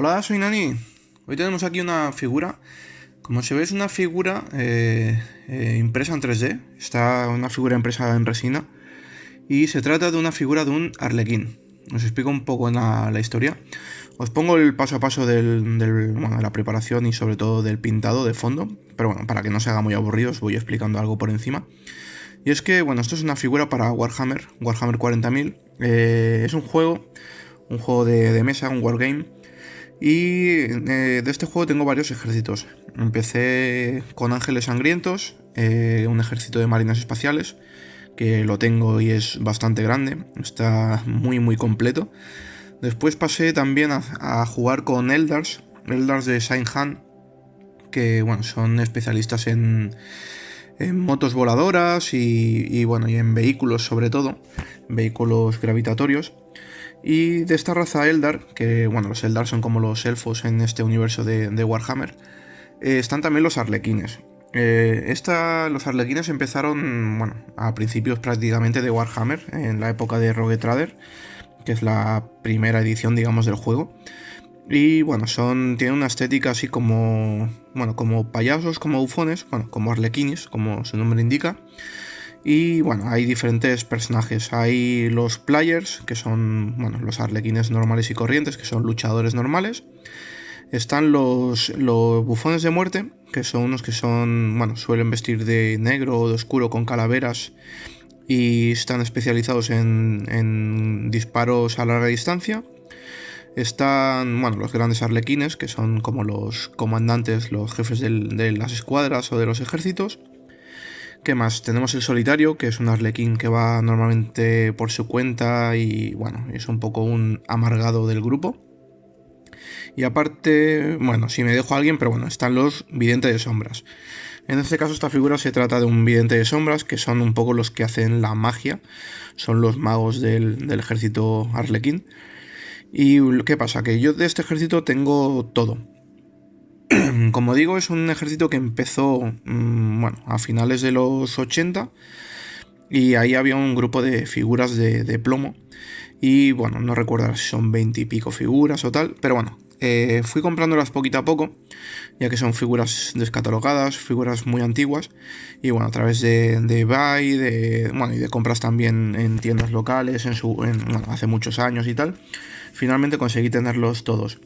Hola, soy Nani. Hoy tenemos aquí una figura. Como se ve, es una figura impresa en 3D. Está una figura impresa en resina. Y se trata de una figura de un arlequín. Os explico un poco la historia. Os pongo el paso a paso de la preparación y sobre todo del pintado de fondo. Pero bueno, para que no se haga muy aburrido, os voy explicando algo por encima. Y es que, bueno, esto es una figura para Warhammer 40.000. Es un juego de mesa, un wargame. Y de este juego tengo varios ejércitos. Empecé con Ángeles Sangrientos, un ejército de marines espaciales, que lo tengo y es bastante grande, está muy completo. Después pasé también a jugar con Eldars de Saint Han, que bueno, son especialistas en motos voladoras y en vehículos sobre todo, vehículos gravitatorios. Y de esta raza Eldar, que bueno, los Eldar son como los elfos en este universo de Warhammer, están también los arlequines. Los arlequines empezaron, bueno, a principios prácticamente de Warhammer, en la época de Rogue Trader, que es la primera edición, digamos, del juego. Y bueno, tienen una estética así como payasos, como bufones, bueno, como arlequines, como su nombre indica. Y bueno, hay diferentes personajes. Hay los players, que son los arlequines normales y corrientes, que son luchadores normales. Están los bufones de muerte, que son unos que suelen vestir de negro o de oscuro con calaveras y están especializados en disparos a larga distancia. Están, los grandes arlequines, que son como los comandantes, los jefes de las escuadras o de los ejércitos. ¿Qué más? Tenemos el solitario, que es un arlequín que va normalmente por su cuenta y bueno, es un poco un amargado del grupo. Y aparte, bueno, si me dejo a alguien, pero bueno, están los videntes de sombras. En este caso esta figura se trata de un vidente de sombras, que son un poco los que hacen la magia, son los magos del ejército arlequín. ¿Y qué pasa? Que yo de este ejército tengo todo. Como digo, es un ejército que empezó a finales de los 80 y ahí había un grupo de figuras de plomo y bueno, no recuerdo si son 20 y pico figuras o tal, pero bueno, fui comprándolas poquito a poco, ya que son figuras descatalogadas, figuras muy antiguas y bueno, a través de eBay, y de compras también en tiendas locales, hace muchos años y tal, finalmente conseguí tenerlos todos.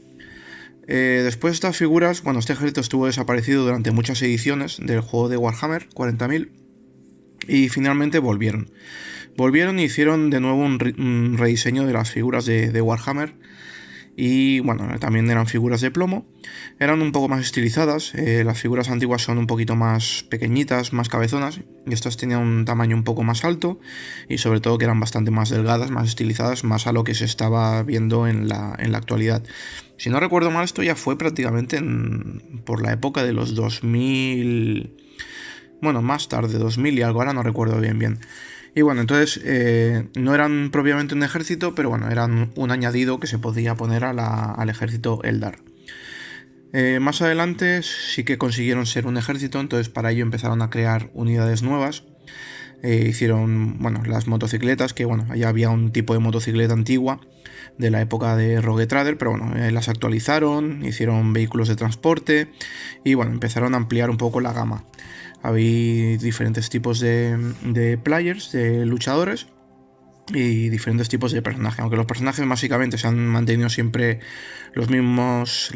Después de estas figuras, este ejército estuvo desaparecido durante muchas ediciones del juego de Warhammer 40.000 y finalmente volvieron. Volvieron y hicieron de nuevo un rediseño de las figuras de Warhammer y bueno, también eran figuras de plomo, eran un poco más estilizadas, las figuras antiguas son un poquito más pequeñitas, más cabezonas, y estas tenían un tamaño un poco más alto y sobre todo que eran bastante más delgadas, más estilizadas, más a lo que se estaba viendo en la actualidad. Si no recuerdo mal, esto ya fue prácticamente por la época de los 2000, bueno, más tarde, 2000 y algo, ahora no recuerdo bien. Y bueno, entonces no eran propiamente un ejército, pero bueno, eran un añadido que se podía poner al ejército Eldar. Más adelante sí que consiguieron ser un ejército, entonces para ello empezaron a crear unidades nuevas. Hicieron, las motocicletas, que allá había un tipo de motocicleta antigua de la época de Rogue Trader, pero las actualizaron, hicieron vehículos de transporte y empezaron a ampliar un poco la gama. Había diferentes tipos de players, de luchadores y diferentes tipos de personajes, aunque los personajes básicamente se han mantenido siempre las mismas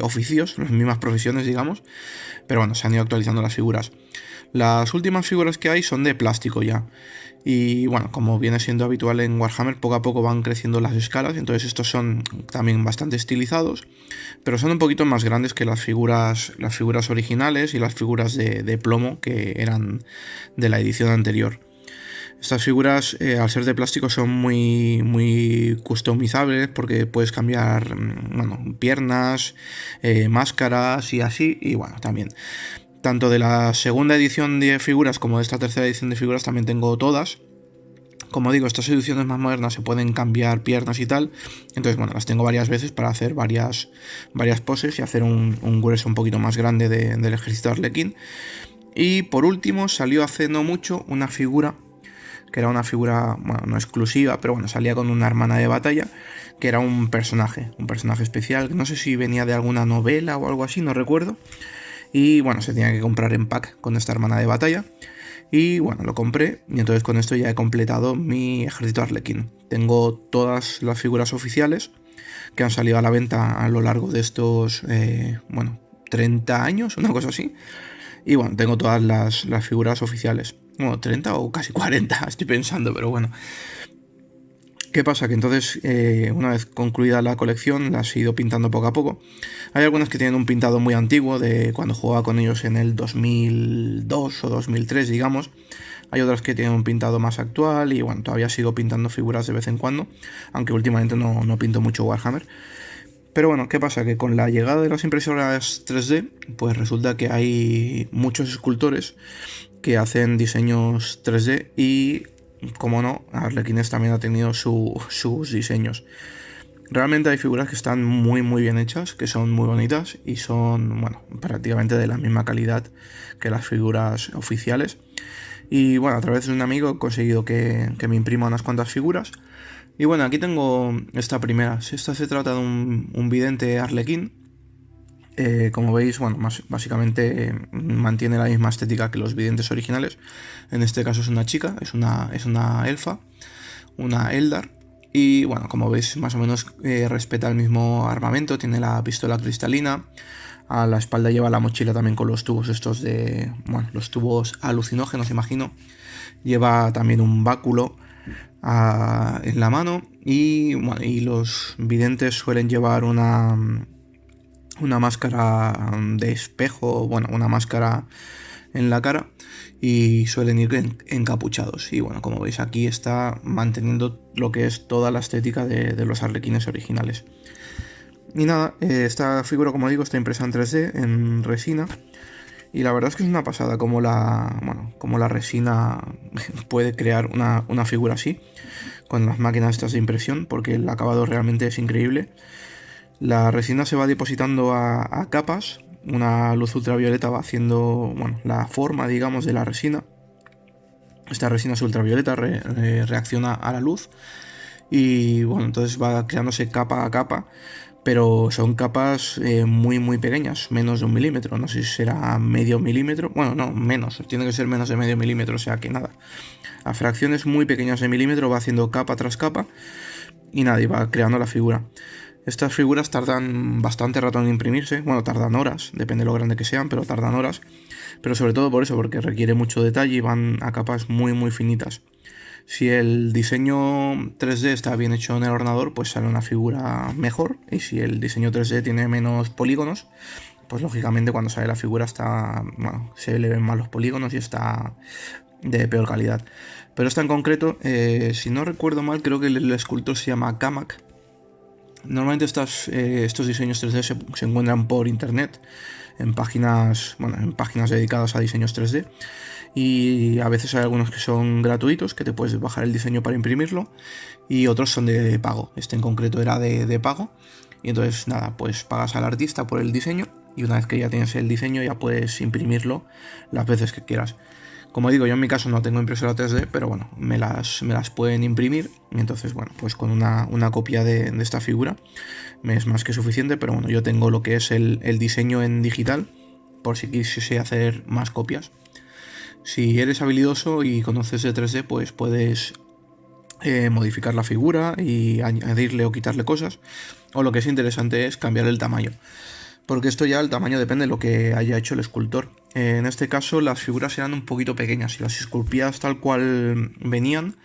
oficios, las mismas profesiones, digamos, pero se han ido actualizando las figuras. Las últimas figuras que hay son de plástico ya. Y como viene siendo habitual en Warhammer, poco a poco van creciendo las escalas. Entonces estos son también bastante estilizados, pero son un poquito más grandes que las figuras originales y las figuras de plomo que eran de la edición anterior. Estas figuras, al ser de plástico, son muy customizables porque puedes cambiar piernas, máscaras y así. Y también tanto de la segunda edición de figuras como de esta tercera edición de figuras también tengo todas. Como digo, estas ediciones más modernas se pueden cambiar piernas y tal. Entonces, las tengo varias veces para hacer varias poses y hacer un grueso un poquito más grande del ejército de Arlequín. Y por último, salió hace no mucho una figura, que era una figura, no exclusiva, pero salía con una hermana de batalla, que era un personaje especial, que no sé si venía de alguna novela o algo así, no recuerdo. Y bueno, se tenía que comprar en pack con esta hermana de batalla. Y bueno, lo compré y entonces con esto ya he completado mi ejército Arlequín. Tengo todas las figuras oficiales que han salido a la venta a lo largo de estos, 30 años, una cosa así. Y bueno, tengo todas las figuras oficiales. Bueno, 30 o casi 40, estoy pensando, pero bueno. ¿Qué pasa? Que entonces, una vez concluida la colección, las he ido pintando poco a poco. Hay algunas que tienen un pintado muy antiguo, de cuando jugaba con ellos en el 2002 o 2003, digamos. Hay otras que tienen un pintado más actual y bueno, todavía sigo pintando figuras de vez en cuando, aunque últimamente no pinto mucho Warhammer. Pero bueno, ¿qué pasa? Que con la llegada de las impresoras 3D, pues resulta que hay muchos escultores que hacen diseños 3D y, como no, Arlequines también ha tenido sus diseños. Realmente hay figuras que están muy bien hechas, que son muy bonitas y son, bueno, prácticamente de la misma calidad que las figuras oficiales. Y bueno, a través de un amigo he conseguido que me imprima unas cuantas figuras. Y bueno, aquí tengo esta primera. Esta se trata de un vidente arlequín. Como veis, bueno, básicamente mantiene la misma estética que los videntes originales. En este caso es una chica, es una elfa, una Eldar. Y bueno, como veis, más o menos respeta el mismo armamento. Tiene la pistola cristalina. A la espalda lleva la mochila también con los tubos estos los tubos alucinógenos, imagino. Lleva también un báculo en la mano y, bueno, y los videntes suelen llevar una máscara de espejo, bueno, una máscara en la cara y suelen ir encapuchados. Y bueno, como veis aquí está manteniendo lo que es toda la estética de los arlequines originales. Y nada, esta figura, como digo, está impresa en 3D, en resina. Y la verdad es que es una pasada como la resina puede crear una figura así, con las máquinas estas de impresión, porque el acabado realmente es increíble. La resina se va depositando a capas, una luz ultravioleta va haciendo, bueno, la forma, digamos, de la resina. Esta resina es ultravioleta, reacciona a la luz y bueno, entonces va creándose capa a capa, pero son capas muy pequeñas, menos de 1 milímetro, no sé si será medio milímetro, bueno, no, menos, tiene que ser menos de medio milímetro, o sea que nada, a fracciones muy pequeñas de milímetro va haciendo capa tras capa y nada, y va creando la figura. Estas figuras tardan bastante rato en imprimirse, bueno, tardan horas, depende de lo grande que sean, pero tardan horas, pero sobre todo por eso, porque requiere mucho detalle y van a capas muy finitas. Si el diseño 3D está bien hecho en el ordenador, pues sale una figura mejor. Y si el diseño 3D tiene menos polígonos, pues lógicamente cuando sale la figura se le ven mal los polígonos y está de peor calidad. Pero esta en concreto, si no recuerdo mal, creo que el escultor se llama Kamak. Normalmente estos diseños 3D se encuentran por internet, en páginas dedicadas a diseños 3D. Y a veces hay algunos que son gratuitos, que te puedes bajar el diseño para imprimirlo, y otros son de pago. Este en concreto era de pago, y entonces nada, pues pagas al artista por el diseño, y una vez que ya tienes el diseño ya puedes imprimirlo las veces que quieras. Como digo, yo en mi caso no tengo impresora 3D, pero bueno, me las pueden imprimir, y entonces bueno, pues con una copia de esta figura me es más que suficiente, pero bueno, yo tengo lo que es el diseño en digital, por si quisiese hacer más copias. Si eres habilidoso y conoces de 3D, pues puedes modificar la figura y añadirle o quitarle cosas. O lo que es interesante es cambiar el tamaño, porque esto ya el tamaño depende de lo que haya hecho el escultor. En este caso las figuras eran un poquito pequeñas. Si las esculpías tal cual venían,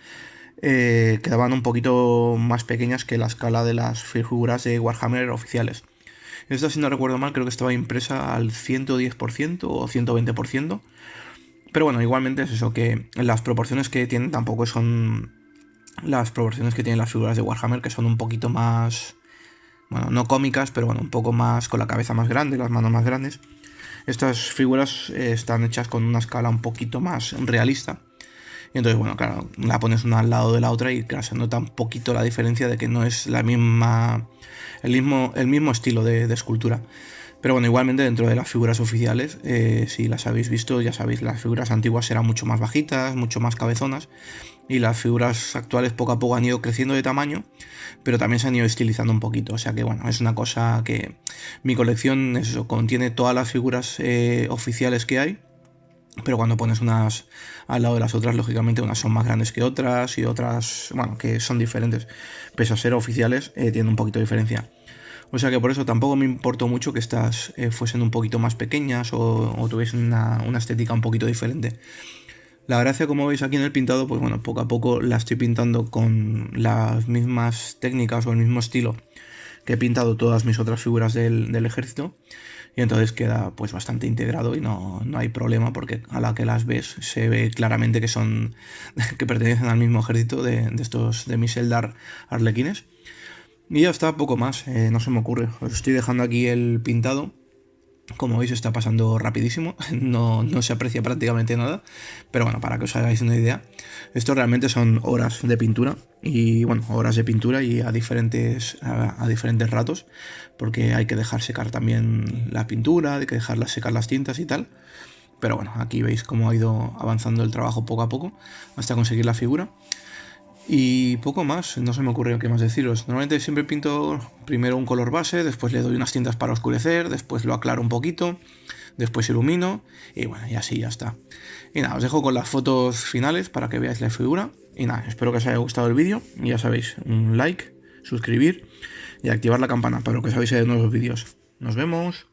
quedaban un poquito más pequeñas que la escala de las figuras de Warhammer oficiales. Esta, si no recuerdo mal, creo que estaba impresa al 110% o 120%. Pero bueno, igualmente es eso, que las proporciones que tienen tampoco son las proporciones que tienen las figuras de Warhammer, que son un poquito más, bueno, no cómicas, pero bueno, un poco más con la cabeza más grande, las manos más grandes. Estas figuras están hechas con una escala un poquito más realista. Y entonces, bueno, claro, la pones una al lado de la otra y claro, se nota un poquito la diferencia de que no es el mismo estilo de escultura. Pero bueno, igualmente dentro de las figuras oficiales, si las habéis visto, ya sabéis, las figuras antiguas eran mucho más bajitas, mucho más cabezonas, y las figuras actuales poco a poco han ido creciendo de tamaño, pero también se han ido estilizando un poquito. O sea que bueno, es una cosa que mi colección eso, contiene todas las figuras oficiales que hay, pero cuando pones unas al lado de las otras, lógicamente unas son más grandes que otras y otras, bueno, que son diferentes. Pese a ser oficiales, tienen un poquito de diferencia. O sea que por eso tampoco me importó mucho que estas fuesen un poquito más pequeñas o tuviesen una estética un poquito diferente. La gracia, como veis aquí en el pintado, pues bueno, poco a poco la estoy pintando con las mismas técnicas o el mismo estilo que he pintado todas mis otras figuras del ejército. Y entonces queda pues bastante integrado y no hay problema porque a la que las ves se ve claramente que son que pertenecen al mismo ejército de estos de mis Eldar arlequines. Y ya está, poco más, no se me ocurre. Os estoy dejando aquí el pintado. Como veis está pasando rapidísimo, no se aprecia prácticamente nada. Pero bueno, para que os hagáis una idea, esto realmente son horas de pintura. Y bueno, horas de pintura y a diferentes ratos. Porque hay que dejar secar también la pintura, hay que dejarla secar las tintas y tal. Pero bueno, aquí veis cómo ha ido avanzando el trabajo poco a poco hasta conseguir la figura. Y poco más, no se me ocurre qué más deciros. Normalmente siempre pinto primero un color base, después le doy unas tintas para oscurecer, después lo aclaro un poquito, después ilumino y bueno, y así ya está. Y nada, os dejo con las fotos finales para que veáis la figura. Y nada, espero que os haya gustado el vídeo. Y ya sabéis, un like, suscribir y activar la campana para que os avise de nuevos vídeos. Nos vemos.